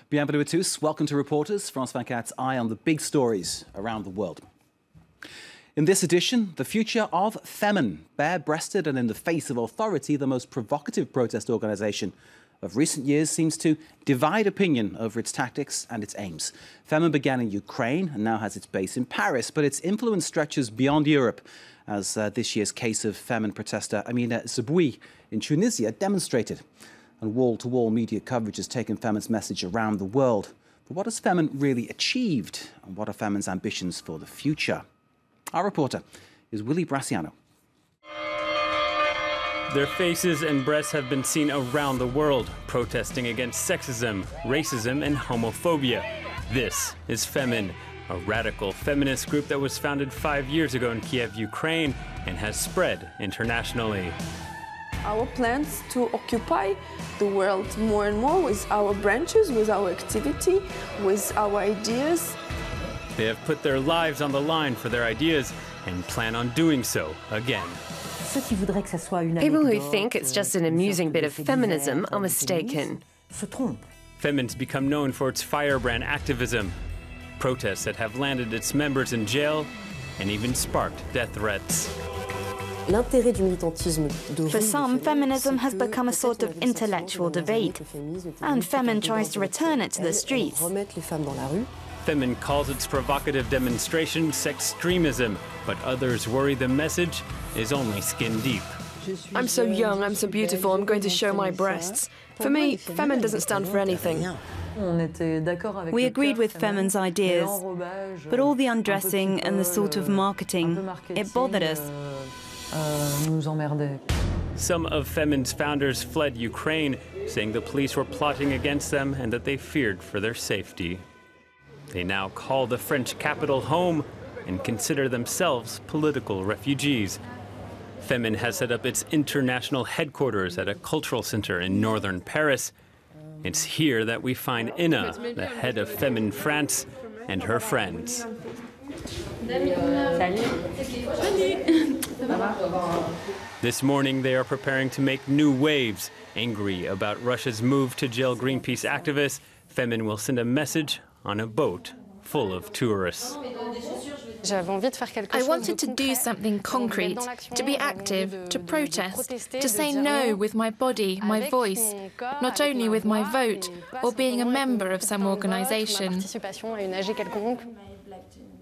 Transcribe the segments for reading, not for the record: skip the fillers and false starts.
Bienvenue à tous. Welcome to Reporters, France 24's eye on the big stories around the world. In this edition, the future of Femen, bare-breasted and in the face of authority, the most provocative protest organisation of recent years, seems to divide opinion over its tactics and its aims. Femen began in Ukraine and now has its base in Paris, but its influence stretches beyond Europe, as this year's case of Femen protester Inna Shevchenko in Tunisia demonstrated. And wall-to-wall media coverage has taken Femen's message around the world. But what has Femen really achieved? And what are Femen's ambitions for the future? Our reporter is Willy Brasciano. Their faces and breasts have been seen around the world, protesting against sexism, racism, and homophobia. This is Femen, a radical feminist group that was founded 5 years ago in Kiev, Ukraine, and has spread internationally. Our plans to occupy the world more and more with our branches, with our activity, with our ideas. They have put their lives on the line for their ideas and plan on doing so again. People who think it's just an amusing bit of feminism are mistaken. Femen's become known for its firebrand activism, protests that have landed its members in jail and even sparked death threats. For some, feminism has become a sort of intellectual debate, and Femen tries to return it to the streets. Femen calls its provocative demonstration sextremism, but others worry the message is only skin deep. I'm so young, I'm so beautiful, I'm going to show my breasts. For me, Femen doesn't stand for anything. We agreed with Femen's ideas, but all the undressing and the sort of marketing, it bothered us. Some of Femen's founders fled Ukraine, saying the police were plotting against them and that they feared for their safety. They now call the French capital home and consider themselves political refugees. Femen has set up its international headquarters at a cultural center in northern Paris. It's here that we find Inna, the head of Femen France, and her friends. This morning they are preparing to make new waves. Angry about Russia's move to jail Greenpeace activists, Femen will send a message on a boat full of tourists. I wanted to do something concrete, to be active, to protest, to say no with my body, my voice, not only with my vote or being a member of some organization.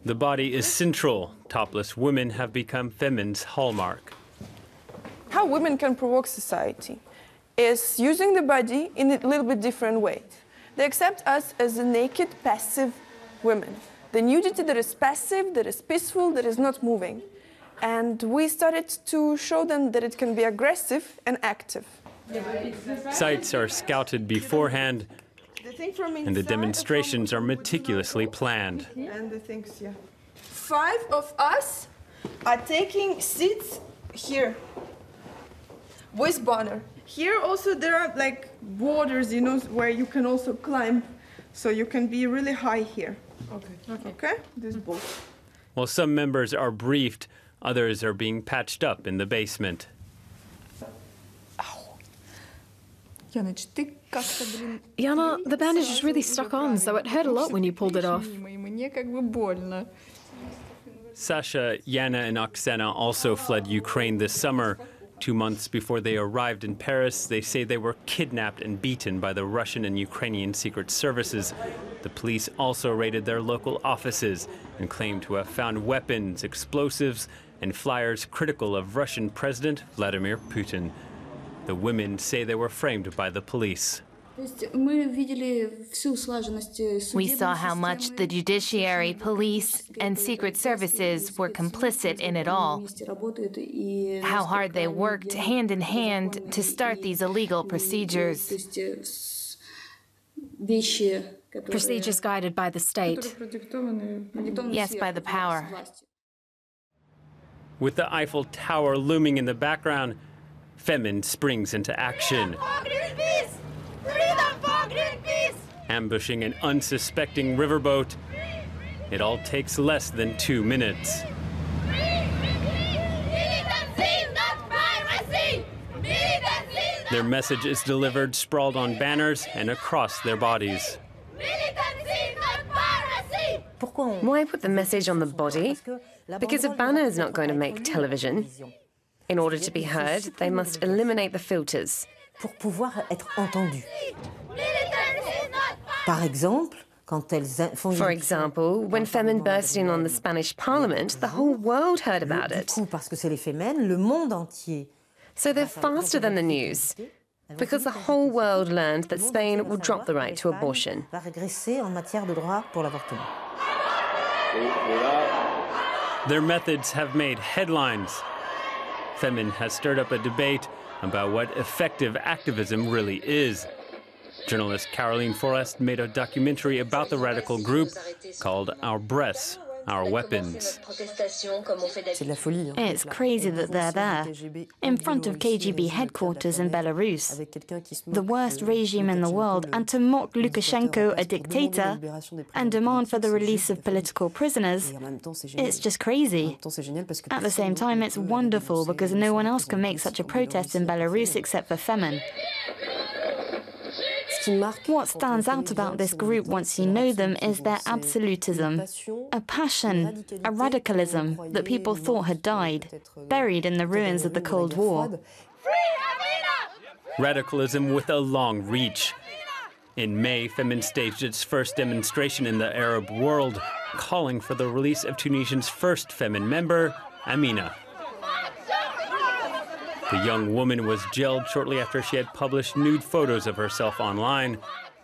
The body is central. Topless women have become Femen's hallmark. How women can provoke society is using the body in a little bit different way. They accept us as a naked, passive women. The nudity that is passive, that is peaceful, that is not moving. And we started to show them that it can be aggressive and active. Sites are scouted beforehand, and the demonstrations are meticulously planned. And the things, yeah. 5 of us are taking seats here with banner. Here also there are like borders, you know, where you can also climb, so you can be really high here. Okay? This boat. While some members are briefed, others are being patched up in the basement. Yana, the bandage is really stuck on, so it hurt a lot when you pulled it off. Sasha, Yana, and Oksana also fled Ukraine this summer. 2 months before they arrived in Paris, they say they were kidnapped and beaten by the Russian and Ukrainian secret services. The police also raided their local offices and claimed to have found weapons, explosives, and flyers critical of Russian President Vladimir Putin. The women say they were framed by the police. We saw how much the judiciary, police, and secret services were complicit in it all. How hard they worked hand in hand to start these illegal procedures. Procedures guided by the state. Yes, by the power. With the Eiffel Tower looming in the background, Femen springs into action. Ambushing an unsuspecting riverboat, it all takes less than 2 minutes. Their message is delivered sprawled on banners and across their bodies. Why put the message on the body? Because a banner is not going to make television. In order to be heard, they must eliminate the filters. For example, when Femen burst in on the Spanish Parliament, the whole world heard about it. So they're faster than the news, because the whole world learned that Spain will drop the right to abortion. Their methods have made headlines. Femen has stirred up a debate about what effective activism really is. Journalist Caroline Forrest made a documentary about the radical group called Our Breasts, Our Weapons. It's crazy that they're there, in front of KGB headquarters in Belarus, the worst regime in the world, and to mock Lukashenko, a dictator, and demand for the release of political prisoners. It's just crazy. At the same time, it's wonderful because no one else can make such a protest in Belarus except for Femen. What stands out about this group once you know them is their absolutism, a passion, a radicalism that people thought had died, buried in the ruins of the Cold War. Radicalism with a long reach. In May, Femen staged its first demonstration in the Arab world, calling for the release of Tunisia's first Femen member, Amina. The young woman was jailed shortly after she had published nude photos of herself online,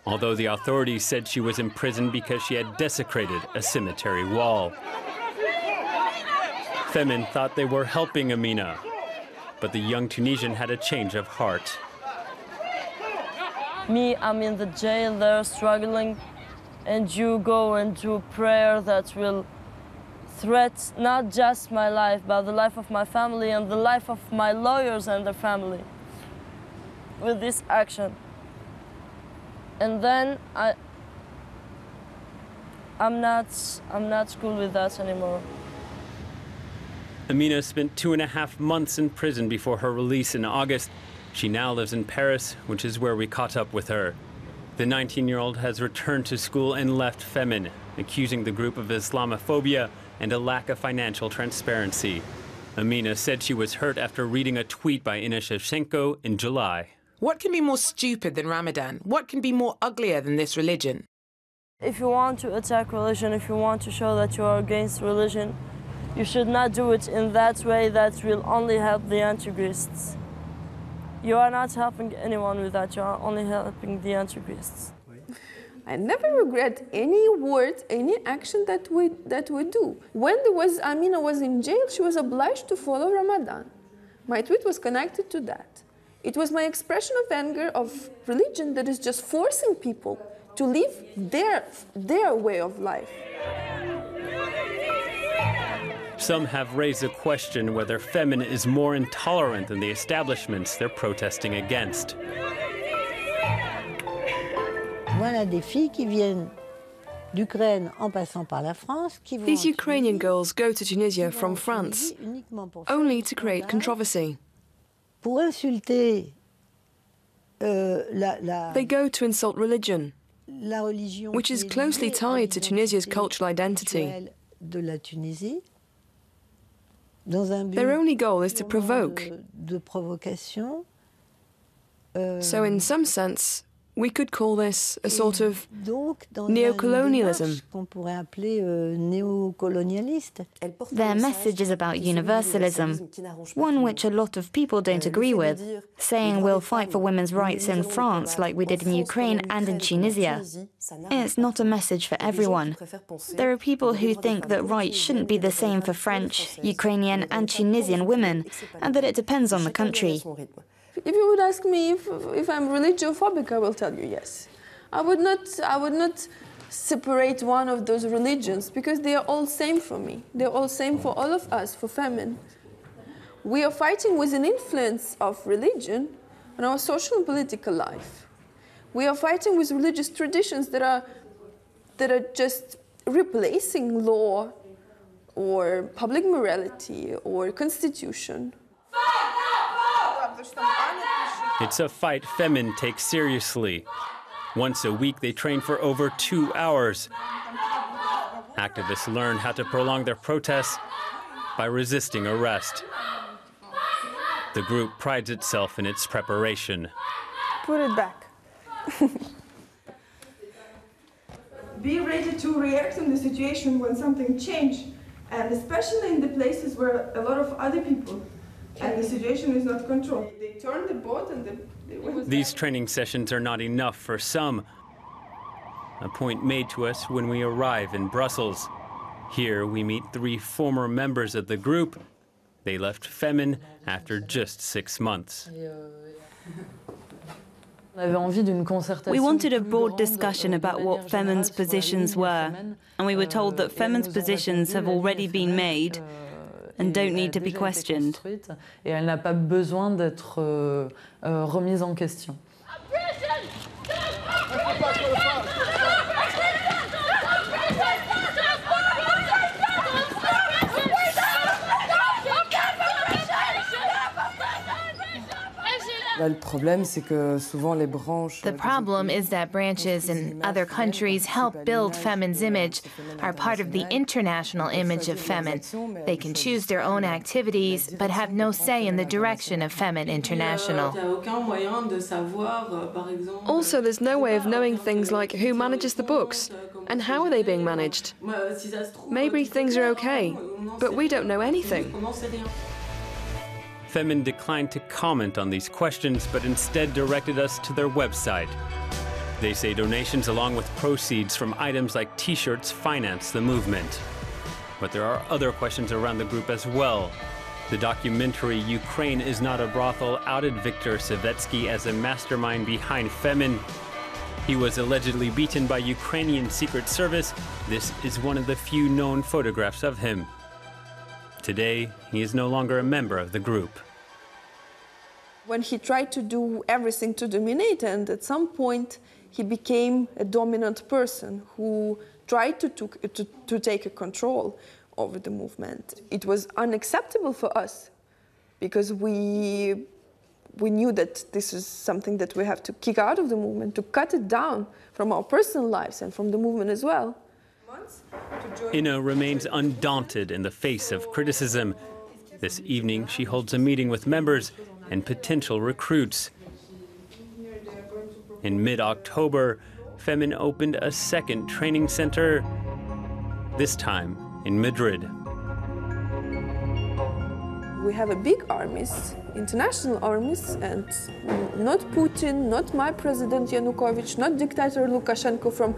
although the authorities said she was imprisoned because she had desecrated a cemetery wall. Femen thought they were helping Amina, but the young Tunisian had a change of heart. Me, I'm in the jail, they're struggling, and you go and do prayer that will threat not just my life, but the life of my family and the life of my lawyers and their family with this action. And then I'm not cool with that anymore. Amina spent 2.5 months in prison before her release in August. She now lives in Paris, which is where we caught up with her. The 19-year-old has returned to school and left Femen, accusing the group of Islamophobia and a lack of financial transparency. Amina said she was hurt after reading a tweet by Inna Shevchenko in July. What can be more stupid than Ramadan? What can be more uglier than this religion? If you want to attack religion, if you want to show that you are against religion, you should not do it in that way that will only help the antichrists. You are not helping anyone with that, you are only helping the antichrists. I never regret any word, any action that we do. When Amina was in jail, she was obliged to follow Ramadan. My tweet was connected to that. It was my expression of anger of religion that is just forcing people to live their way of life. Some have raised the question whether Femen is more intolerant than the establishments they're protesting against. These Ukrainian girls go to Tunisia from France, only to create controversy. They go to insult religion, which is closely tied to Tunisia's cultural identity. Their only goal is to provoke. So in some sense, we could call this a sort of neocolonialism. Their message is about universalism, one which a lot of people don't agree with, saying we'll fight for women's rights in France like we did in Ukraine and in Tunisia. It's not a message for everyone. There are people who think that rights shouldn't be the same for French, Ukrainian and Tunisian women, and that it depends on the country. If you would ask me if I'm religiophobic, I will tell you yes. I would not separate one of those religions because they are all same for me. They're all same for all of us, for Femen. We are fighting with an influence of religion on our social and political life. We are fighting with religious traditions that are just replacing law or public morality or constitution. It's a fight Femen takes seriously. Once a week, they train for over 2 hours. Activists learn how to prolong their protests by resisting arrest. The group prides itself in its preparation. Put it back. Be ready to react in the situation when something changes, and especially in the places where a lot of other people and the situation is not controlled. They turn the boat and they went. These training sessions are not enough for some. A point made to us when we arrive in Brussels. Here we meet 3 former members of the group. They left Femen after just 6 months. We wanted a broad discussion about what Femen's positions were, and we were told that Femen's positions have already been made and don't need to be questioned. The problem is that branches in other countries help build Femen's image, are part of the international image of Femen. They can choose their own activities, but have no say in the direction of Femen International. Also, there's no way of knowing things like who manages the books and how are they being managed. Maybe things are okay, but we don't know anything. Femen declined to comment on these questions, but instead directed us to their website. They say donations along with proceeds from items like T-shirts finance the movement. But there are other questions around the group as well. The documentary Ukraine is Not a Brothel outed Viktor Savetsky as a mastermind behind Femen. He was allegedly beaten by Ukrainian Secret Service. This is one of the few known photographs of him. Today, he is no longer a member of the group. When he tried to do everything to dominate, and at some point he became a dominant person who tried to take a control over the movement. It was unacceptable for us because we knew that this is something that we have to kick out of the movement, to cut it down from our personal lives and from the movement as well. Inna remains undaunted in the face of criticism. This evening, she holds a meeting with members and potential recruits. In mid-October, Femen opened a second training center, this time in Madrid. We have a big armies, international armies, and not Putin, not my president Yanukovych, not dictator Lukashenko from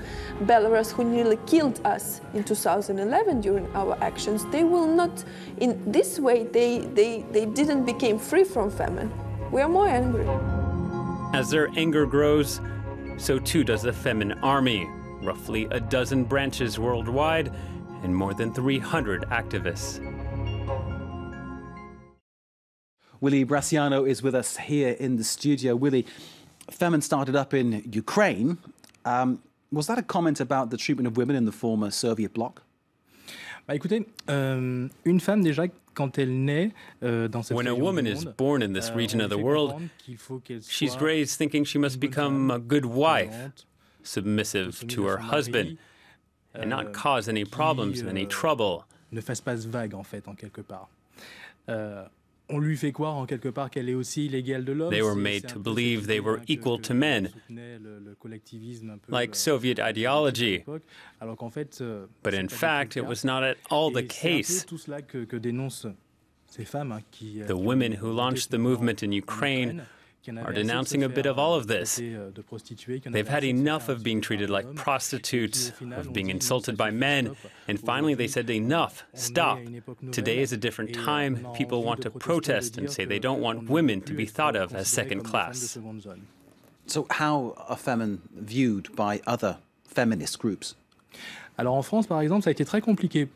Belarus, who nearly killed us in 2011 during our actions. They will not, in this way, they didn't become free from Femen. We are more angry. As their anger grows, so too does the Femen army. Roughly a dozen branches worldwide and more than 300 activists. Willy Brasciano is with us here in the studio. Willy, Femen started up in Ukraine. Was that a comment about the treatment of women in the former Soviet bloc? Écoutez, une femme déjà quand elle naît dans cette When a woman is born in this region of the world, she's raised thinking she must become a good wife, submissive to her husband, and not cause any problems, any trouble. Ne fasse pas vague en fait, en quelque part. On lui fait croire en quelque part qu'elle est aussi l'égale de l'homme. They were made to believe they were equal to men, like Soviet ideology. But in fact, it was not at all the case. The women who launched the movement in Ukraine are denouncing a bit of all of this. They've had enough of being treated like prostitutes, of being insulted by men, and finally they said enough, stop. Today is a different time. People want to protest and say they don't want women to be thought of as second class. So how are Femen viewed by other feminist groups? Alors en France, par exemple, ça a été très compliqué.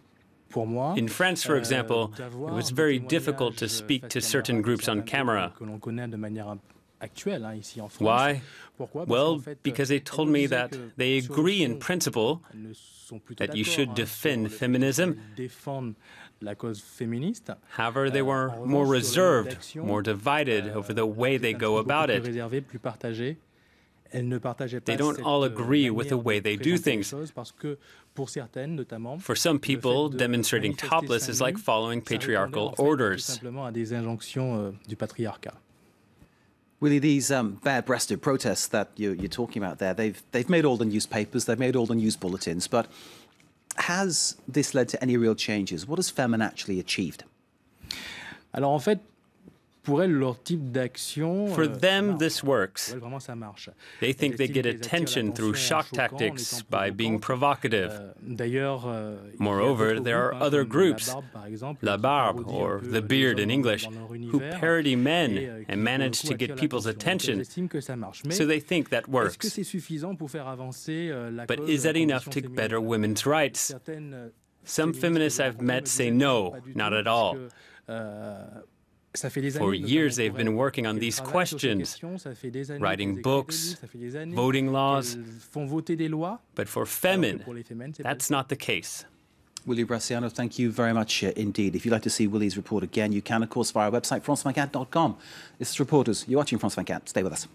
In France, for example, it was very difficult to speak to certain groups on camera. Why? Well, because they told me that they agree in principle that you should defend feminism. However, they were more reserved, more divided over the way they go about it. They don't all agree with the way they do things. For some people, demonstrating topless is like following patriarchal orders. Willie, these bare-breasted protests that you're talking about there, they've made all the newspapers, they've made all the news bulletins, but has this led to any real changes? What has Femen actually achieved? Alors en fait, For them, this works. They think they get attention through shock tactics by being provocative. Moreover, there are other groups, La Barbe, or The Beard in English, who parody men and manage to get people's attention. So they think that works. But is that enough to better women's rights? Some feminists I've met say no, not at all. For years, they've been working on these questions, writing books, voting laws. But for Femen, that's not the case. Willie Bresciano, thank you very much indeed. If you'd like to see Willie's report again, you can, of course, via our website, france24.com. This is Reporters. You're watching France 24. Stay with us.